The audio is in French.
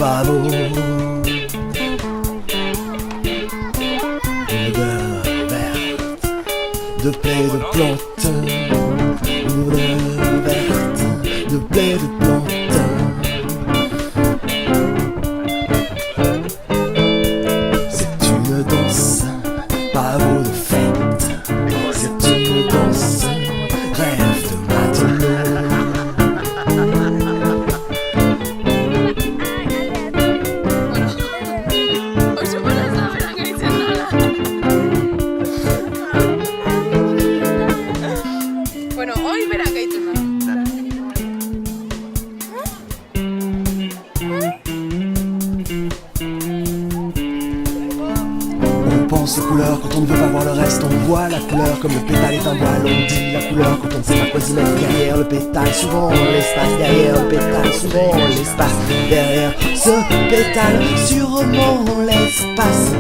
pavot de blé de plantes, verte, de blé de plantes. C'est une danse, pavot de fête. C'est une danse, rêve de matelot. Bueno, hoy verá que hay turno. On pense aux couleurs quand on ne veut pas voir le reste. On voit la couleur comme le pétale est un voile. On dit la couleur quand on ne sait pas quoi y mettre derrière le pétale. Souvent l'espace derrière le pétale. Souvent l'espace derrière ce pétale. Sûrement l'espace.